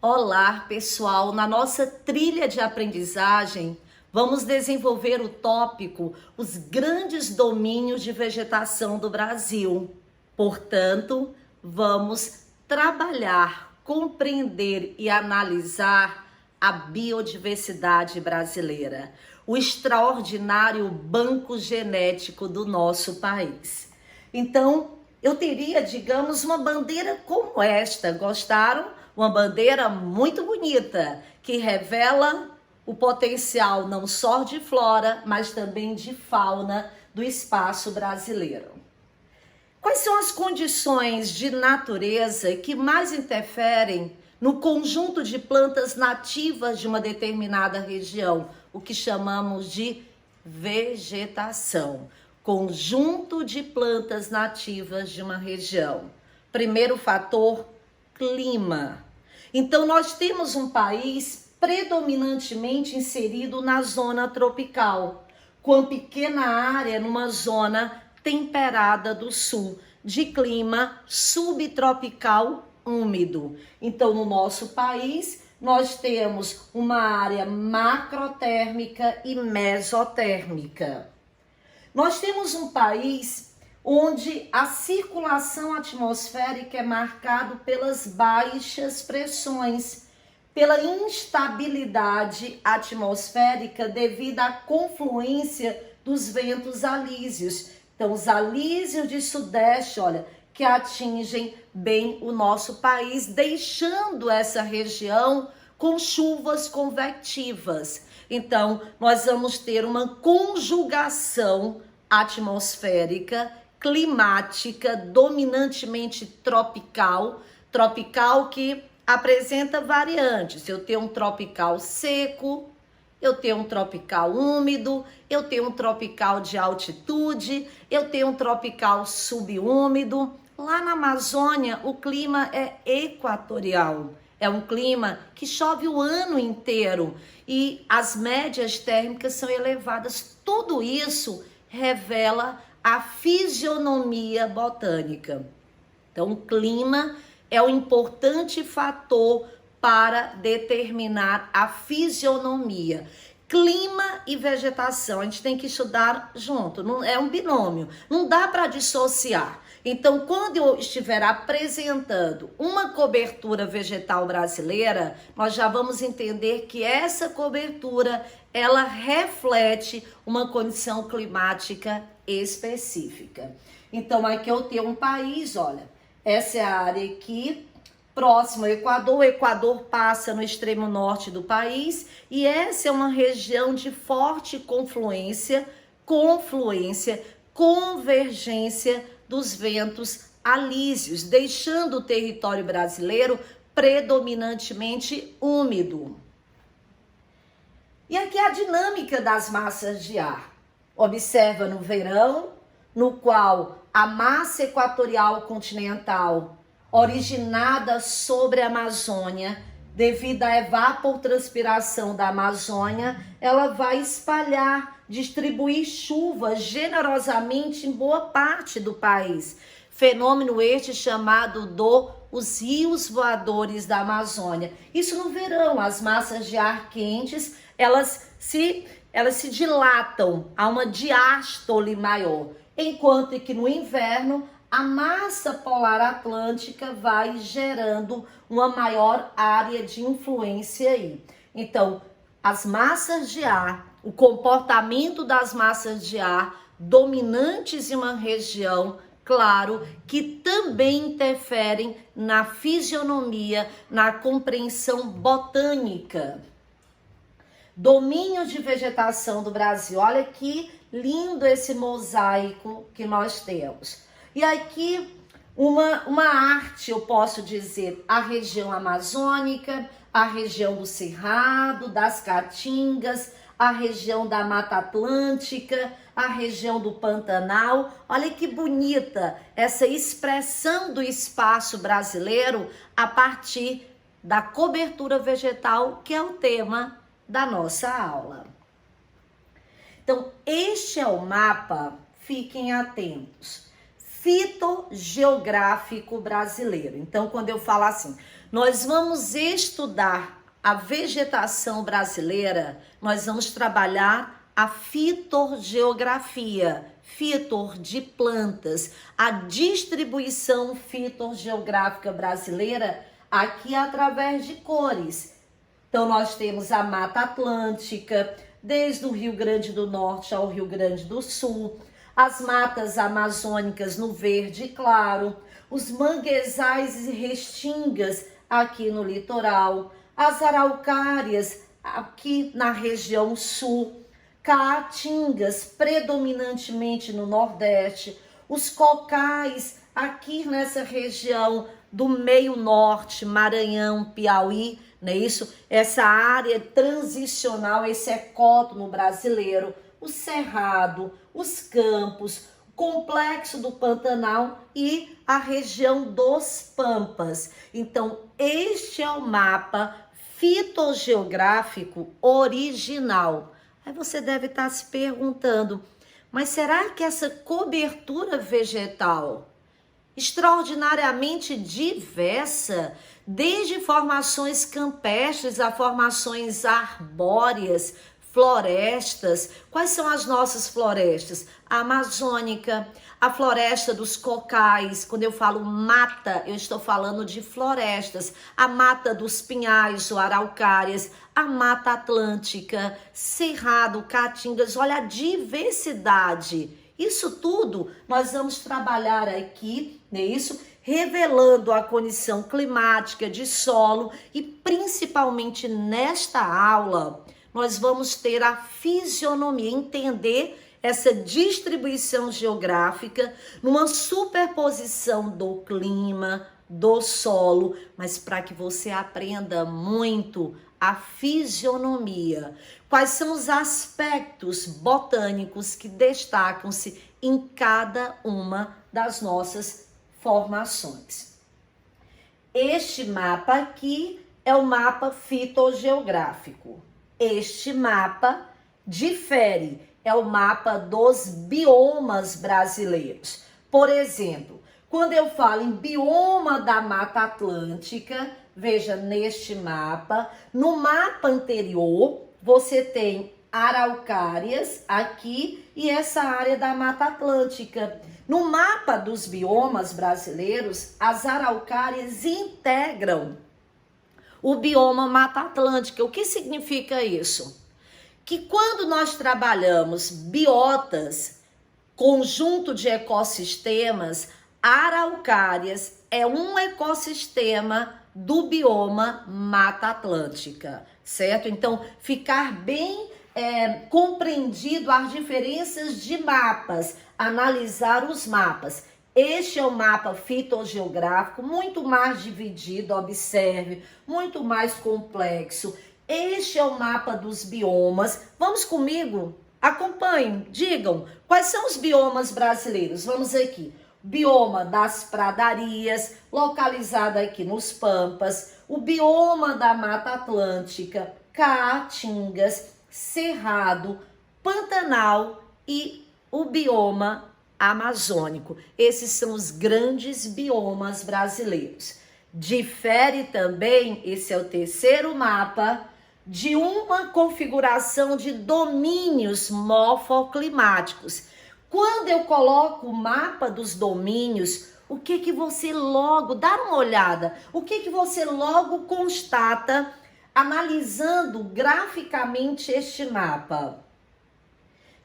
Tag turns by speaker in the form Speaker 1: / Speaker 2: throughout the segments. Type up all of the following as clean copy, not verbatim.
Speaker 1: Olá, pessoal! Na nossa trilha de aprendizagem, vamos desenvolver o tópico Os grandes domínios de vegetação do Brasil. Portanto, vamos trabalhar, compreender e analisar a biodiversidade brasileira, o extraordinário banco genético do nosso país. Então, eu teria, digamos, uma bandeira como esta. Gostaram? Uma bandeira muito bonita, que revela o potencial não só de flora, mas também de fauna do espaço brasileiro. Quais são as condições de natureza que mais interferem no conjunto de plantas nativas de uma determinada região, o que chamamos de vegetação? Conjunto de plantas nativas de uma região. Primeiro fator, clima. Então, nós temos um país predominantemente inserido na zona tropical, com pequena área numa zona temperada do sul, de clima subtropical úmido. Então, no nosso país, nós temos uma área macrotérmica e mesotérmica. Nós temos um país onde a circulação atmosférica é marcada pelas baixas pressões, pela instabilidade atmosférica devido à confluência dos ventos alísios. Então, os alísios de sudeste, olha, que atingem bem o nosso país, deixando essa região com chuvas convectivas. Então, nós vamos ter uma conjugação atmosférica, climática, dominantemente tropical que apresenta variantes. Eu tenho um tropical seco, eu tenho um tropical úmido, eu tenho um tropical de altitude, eu tenho um tropical subúmido. Lá na Amazônia, o clima é equatorial. É um clima que chove o ano inteiro e as médias térmicas são elevadas. Tudo isso revela a fisionomia botânica. Então, o clima é um importante fator para determinar a fisionomia. Clima e vegetação, a gente tem que estudar junto, não é um binômio, não dá para dissociar. Então, quando eu estiver apresentando uma cobertura vegetal brasileira, nós já vamos entender que essa cobertura, ela reflete uma condição climática específica. Então, aqui eu tenho um país, olha, essa é a área aqui, próximo ao Equador. O Equador passa no extremo norte do país e essa é uma região de forte convergência, dos ventos alísios, deixando o território brasileiro predominantemente úmido. E aqui a dinâmica das massas de ar. Observa no verão, no qual a massa equatorial continental, originada sobre a Amazônia, devido à evapotranspiração da Amazônia, ela vai distribuir chuvas generosamente em boa parte do país. Fenômeno este chamado os rios voadores da Amazônia. Isso no verão, as massas de ar quentes, elas se dilatam a uma diástole maior, enquanto que no inverno a massa polar atlântica vai gerando uma maior área de influência aí. Então, as massas de ar, o comportamento das massas de ar dominantes em uma região, claro, que também interferem na fisionomia, na compreensão botânica. Domínio de vegetação do Brasil. Olha que lindo esse mosaico que nós temos. E aqui uma arte, eu posso dizer, a região amazônica, a região do Cerrado, das Caatingas, a região da Mata Atlântica, a região do Pantanal. Olha que bonita essa expressão do espaço brasileiro a partir da cobertura vegetal, que é o tema da nossa aula. Então, este é o mapa, fiquem atentos, fitogeográfico brasileiro. Então, quando eu falo assim, nós vamos estudar a vegetação brasileira, nós vamos trabalhar a fitogeografia, fitor de plantas, a distribuição fitogeográfica brasileira aqui através de cores. Então nós temos a Mata Atlântica, desde o Rio Grande do Norte ao Rio Grande do Sul, as matas amazônicas no verde claro, os manguezais e restingas aqui no litoral, as araucárias aqui na região sul, caatingas predominantemente no Nordeste, os cocais aqui nessa região do meio norte, Maranhão, Piauí, não é isso? Essa área transicional, esse ecótono brasileiro, o cerrado, os campos, o complexo do Pantanal e a região dos Pampas. Então, este é o mapa fitogeográfico original. Aí você deve estar se perguntando, mas será que essa cobertura vegetal extraordinariamente diversa, desde formações campestres a formações arbóreas, florestas? Quais são as nossas florestas? A amazônica, a floresta dos cocais. Quando eu falo mata, eu estou falando de florestas. A mata dos pinhais ou araucárias, a mata atlântica, cerrado, caatingas. Olha a diversidade. Isso tudo nós vamos trabalhar aqui, não é isso? Revelando a condição climática de solo e principalmente nesta aula nós vamos ter a fisionomia, entender essa distribuição geográfica numa superposição do clima, do solo, mas para que você aprenda muito a fisionomia. Quais são os aspectos botânicos que destacam-se em cada uma das nossas formações? Este mapa aqui é o mapa fitogeográfico. Este mapa difere, é o mapa dos biomas brasileiros. Por exemplo, quando eu falo em bioma da Mata Atlântica, veja neste mapa, no mapa anterior você tem araucárias aqui e essa área da Mata Atlântica. No mapa dos biomas brasileiros, as araucárias integram o bioma Mata Atlântica. O que significa isso? Que quando nós trabalhamos biotas, conjunto de ecossistemas, araucárias é um ecossistema do bioma Mata Atlântica, certo? Então, ficar bem compreendido as diferenças de mapas, analisar os mapas. Este é o mapa fitogeográfico, muito mais dividido, observe, muito mais complexo. Este é o mapa dos biomas. Vamos comigo? Acompanhem, digam, quais são os biomas brasileiros? Vamos aqui. Bioma das pradarias, localizado aqui nos Pampas. O bioma da Mata Atlântica, Caatingas, Cerrado, Pantanal e o bioma amazônico. Esses são os grandes biomas brasileiros. Difere também, esse é o terceiro mapa, de uma configuração de domínios morfoclimáticos. Quando eu coloco o mapa dos domínios, o que você logo, dá uma olhada, o que você logo constata analisando graficamente este mapa?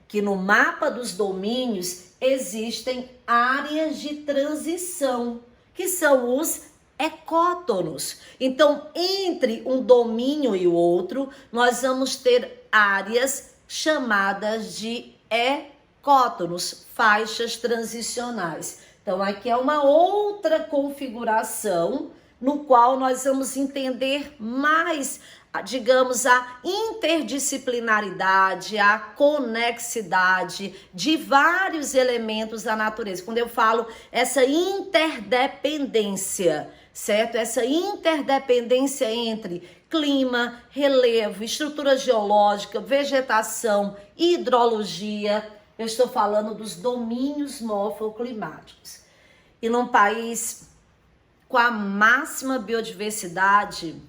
Speaker 1: Que no mapa dos domínios existem áreas de transição, que são os ecótonos. Então, entre um domínio e o outro, nós vamos ter áreas chamadas de ecótonos, faixas transicionais. Então, aqui é uma outra configuração no qual nós vamos entender mais, digamos, a interdisciplinaridade, a conexidade de vários elementos da natureza. Quando eu falo essa interdependência, certo? Essa interdependência entre clima, relevo, estrutura geológica, vegetação, hidrologia, eu estou falando dos domínios morfoclimáticos. E num país com a máxima biodiversidade,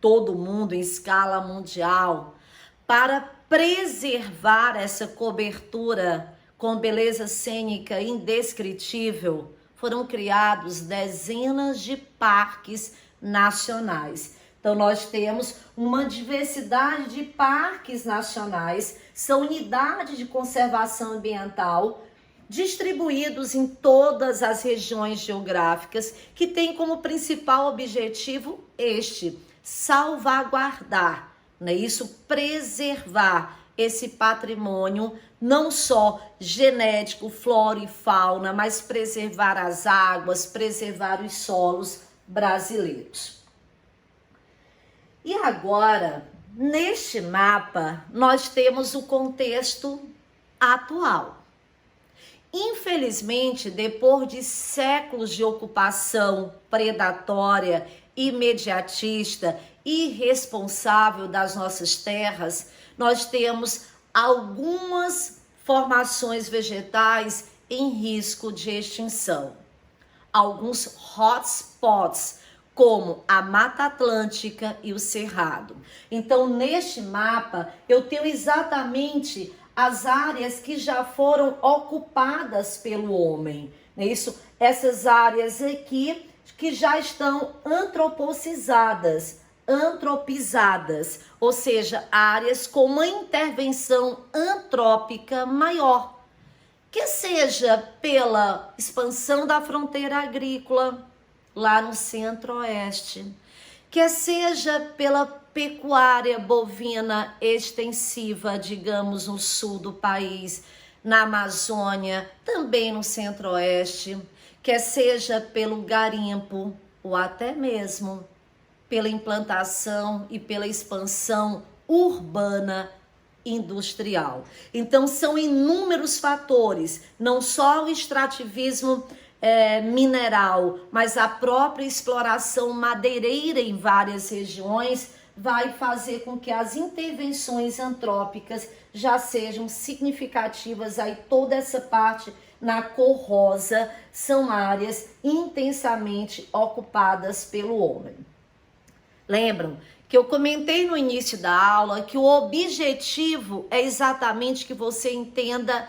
Speaker 1: todo mundo em escala mundial, para preservar essa cobertura com beleza cênica indescritível, foram criados dezenas de parques nacionais. Então, nós temos uma diversidade de parques nacionais, são unidades de conservação ambiental distribuídos em todas as regiões geográficas, que têm como principal objetivo salvaguardar, não é isso? Preservar esse patrimônio, não só genético, flora e fauna, mas preservar as águas, preservar os solos brasileiros. E agora, neste mapa, nós temos o contexto atual. Infelizmente, depois de séculos de ocupação predatória, imediatista, irresponsável das nossas terras, nós temos algumas formações vegetais em risco de extinção. Alguns hotspots, como a Mata Atlântica e o Cerrado. Então, neste mapa, eu tenho exatamente as áreas que já foram ocupadas pelo homem, não é isso? Essas áreas aqui que já estão antropizadas, ou seja, áreas com uma intervenção antrópica maior, que seja pela expansão da fronteira agrícola lá no centro-oeste, que seja pela pecuária bovina extensiva, digamos, no sul do país, na Amazônia, também no centro-oeste, que seja pelo garimpo ou até mesmo pela implantação e pela expansão urbana industrial. Então, são inúmeros fatores, não só o extrativismo mineral, mas a própria exploração madeireira em várias regiões vai fazer com que as intervenções antrópicas já sejam significativas. Aí toda essa parte na cor rosa são áreas intensamente ocupadas pelo homem. Lembram que eu comentei no início da aula que o objetivo é exatamente que você entenda,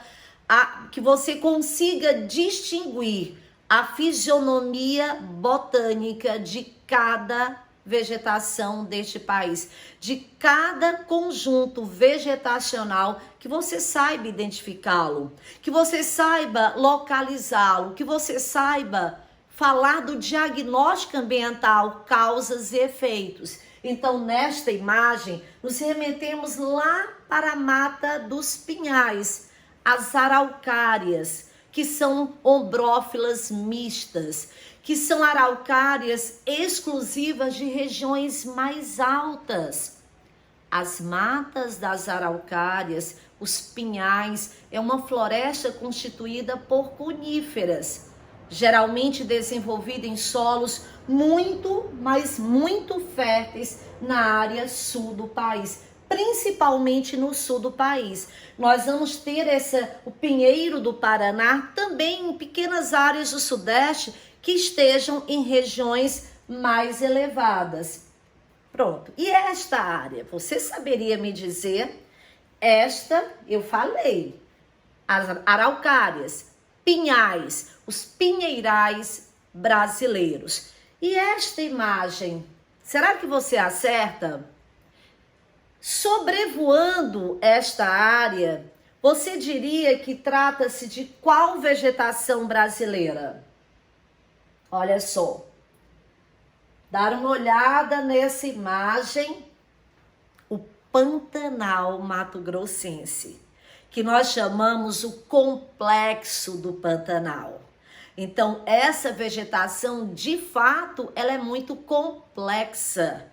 Speaker 1: que você consiga distinguir a fisionomia botânica de cada vegetação deste país, de cada conjunto vegetacional, que você saiba identificá-lo, que você saiba localizá-lo, que você saiba falar do diagnóstico ambiental, causas e efeitos. Então, nesta imagem, nos remetemos lá para a Mata dos Pinhais, as araucárias, que são ombrófilas mistas, que são araucárias exclusivas de regiões mais altas. As matas das araucárias, os pinhais, é uma floresta constituída por coníferas, geralmente desenvolvida em solos muito, mas muito férteis na área sul do país, principalmente no sul do país. Nós vamos ter o pinheiro do Paraná, também em pequenas áreas do sudeste, que estejam em regiões mais elevadas. Pronto. E esta área, você saberia me dizer? Esta, eu falei, as araucárias, pinhais, os pinheirais brasileiros. E esta imagem, será que você acerta? Sobrevoando esta área, você diria que trata-se de qual vegetação brasileira? Olha só, dar uma olhada nessa imagem, o Pantanal Mato-Grossense, que nós chamamos o complexo do Pantanal. Então, essa vegetação, de fato, ela é muito complexa.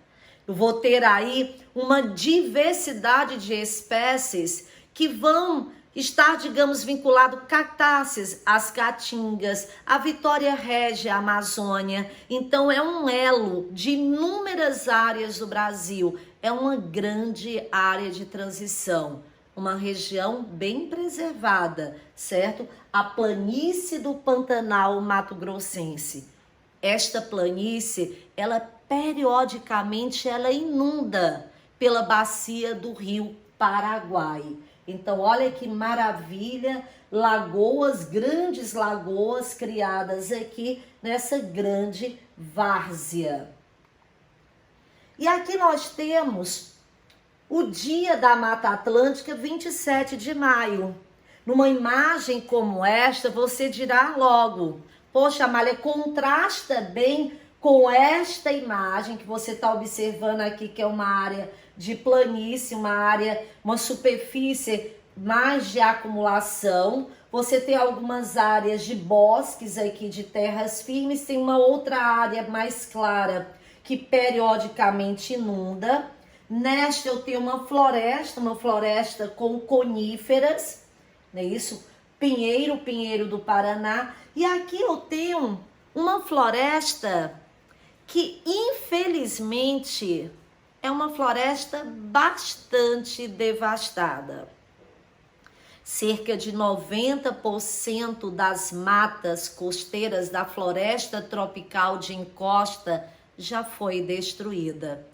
Speaker 1: Eu vou ter aí uma diversidade de espécies que vão estar, digamos, vinculado cactáceas, as caatingas, a Vitória Régia, a Amazônia. Então, é um elo de inúmeras áreas do Brasil. É uma grande área de transição, uma região bem preservada, certo? A planície do Pantanal Mato-Grossense. Esta planície, ela periodicamente ela inunda pela bacia do Rio Paraguai. Então, olha que maravilha, lagoas, grandes lagoas criadas aqui nessa grande várzea. E aqui nós temos o Dia da Mata Atlântica, 27 de maio. Numa imagem como esta, você dirá logo, poxa, Amália, contrasta bem com esta imagem que você está observando aqui, que é uma área de planície, uma superfície mais de acumulação. Você tem algumas áreas de bosques aqui, de terras firmes, tem uma outra área mais clara que periodicamente inunda. Nesta eu tenho uma floresta com coníferas, não é isso? Pinheiro do Paraná. E aqui eu tenho uma floresta que, infelizmente, é uma floresta bastante devastada. Cerca de 90% das matas costeiras da floresta tropical de encosta já foi destruída,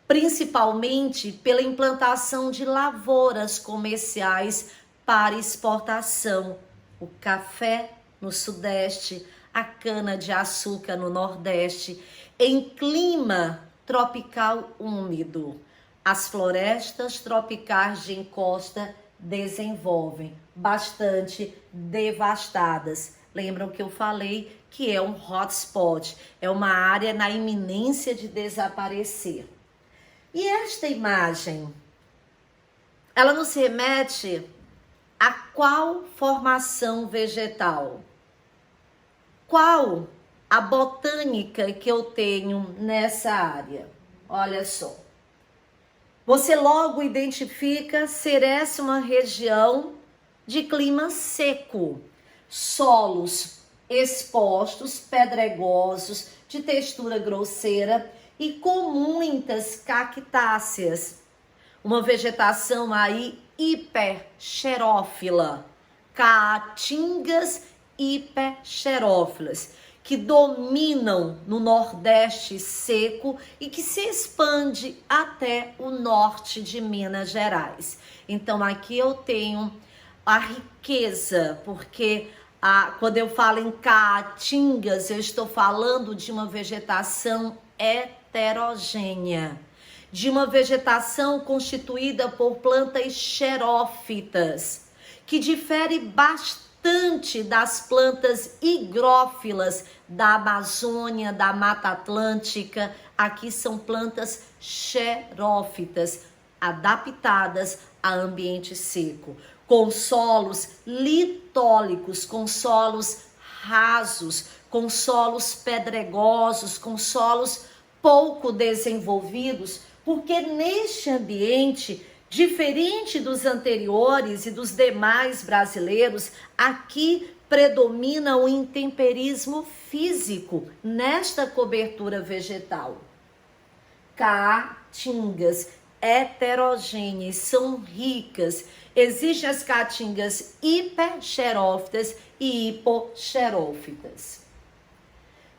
Speaker 1: principalmente pela implantação de lavouras comerciais para exportação. O café no Sudeste, a cana-de-açúcar no Nordeste, em clima tropical úmido. As florestas tropicais de encosta desenvolvem bastante devastadas. Lembram que eu falei que é um hotspot, é uma área na iminência de desaparecer. E esta imagem, ela nos remete a qual formação vegetal? Qual a botânica que eu tenho nessa área? Olha só. Você logo identifica ser essa uma região de clima seco, solos expostos, pedregosos, de textura grosseira e com muitas cactáceas. Uma vegetação aí hiperxerófila, caatingas hiperxerófilas, que dominam no Nordeste seco e que se expande até o norte de Minas Gerais. Então aqui eu tenho a riqueza, porque quando eu falo em caatingas, eu estou falando de uma vegetação heterogênea, de uma vegetação constituída por plantas xerófitas, que difere bastante das plantas higrófilas da Amazônia, da Mata Atlântica. Aqui são plantas xerófitas, adaptadas a ambiente seco, com solos litólicos, com solos rasos, com solos pedregosos, com solos pouco desenvolvidos, porque neste ambiente, diferente dos anteriores e dos demais brasileiros, aqui predomina o intemperismo físico nesta cobertura vegetal. Caatingas heterogêneas, são ricas. Existem as caatingas hiperxerófitas e hipoxerófitas.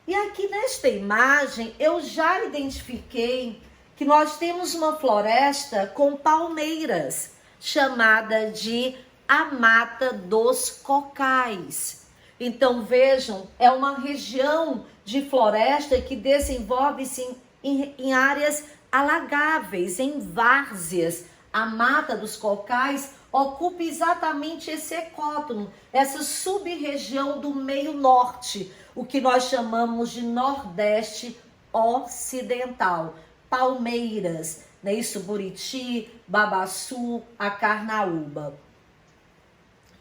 Speaker 1: E aqui nesta imagem eu já identifiquei que nós temos uma floresta com palmeiras, chamada de a Mata dos Cocais. Então vejam, é uma região de floresta que desenvolve-se em áreas alagáveis, em várzeas. A Mata dos Cocais ocupa exatamente esse ecótono, essa sub-região do meio norte, o que nós chamamos de Nordeste Ocidental. Palmeiras, né? Isso, Buriti, Babaçu, Acarnaúba.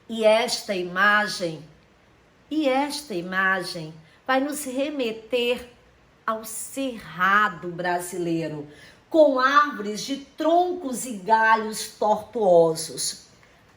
Speaker 1: E esta imagem vai nos remeter ao cerrado brasileiro, com árvores de troncos e galhos tortuosos.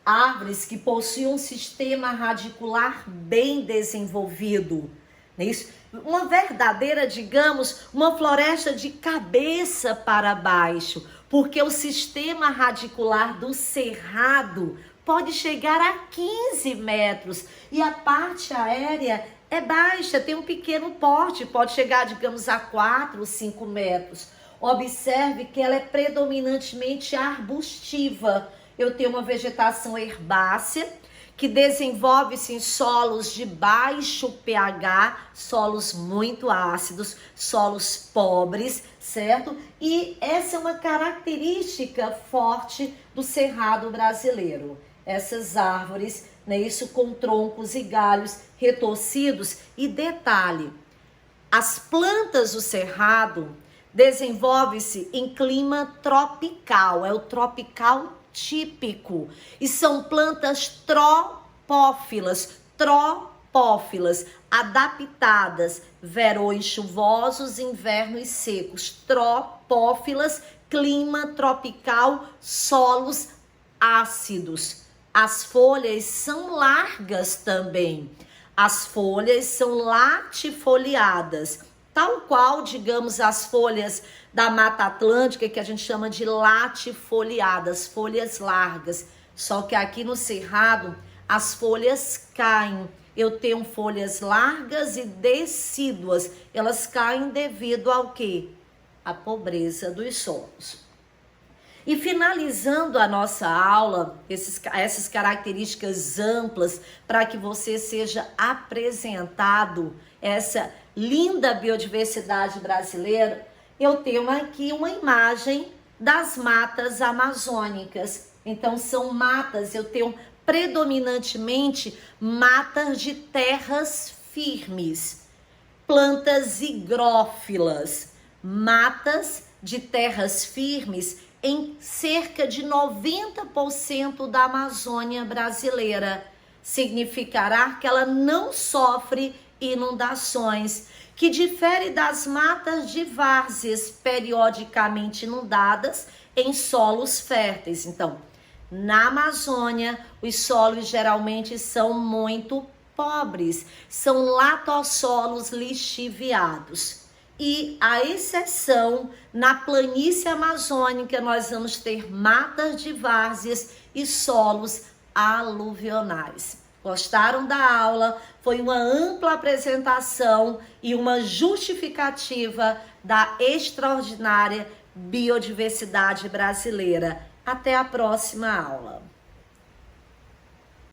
Speaker 1: Árvores que possuem um sistema radicular bem desenvolvido. Não é isso? Uma verdadeira, digamos, uma floresta de cabeça para baixo, porque o sistema radicular do cerrado pode chegar a 15 metros e a parte aérea é baixa, tem um pequeno porte, pode chegar, digamos, a 4, 5 metros. Observe que ela é predominantemente arbustiva. Eu tenho uma vegetação herbácea que desenvolve-se em solos de baixo pH, solos muito ácidos, solos pobres, certo? E essa é uma característica forte do cerrado brasileiro. Essas árvores, né, isso com troncos e galhos retorcidos. E detalhe, as plantas do cerrado desenvolvem-se em clima tropical, é o tropical típico. E são plantas tropófilas, adaptadas, verões chuvosos, invernos secos, tropófilas, clima tropical, solos ácidos. As folhas são largas também. As folhas são latifoliadas, tal qual, digamos, as folhas da Mata Atlântica, que a gente chama de latifoliadas, folhas largas. Só que aqui no Cerrado, as folhas caem. Eu tenho folhas largas e decíduas. Elas caem devido ao quê? A pobreza dos solos. E finalizando a nossa aula, essas características amplas para que você seja apresentado essa linda biodiversidade brasileira, eu tenho aqui uma imagem das matas amazônicas. Então são matas, eu tenho predominantemente matas de terras firmes, plantas higrófilas, matas de terras firmes em cerca de 90% da Amazônia brasileira. Significará que ela não sofre inundações, que difere das matas de várzeas periodicamente inundadas em solos férteis. Então, na Amazônia, os solos geralmente são muito pobres, são latossolos lixiviados. E a exceção, na planície amazônica, nós vamos ter matas de várzeas e solos aluvionais. Gostaram da aula? Foi uma ampla apresentação e uma justificativa da extraordinária biodiversidade brasileira. Até a próxima aula.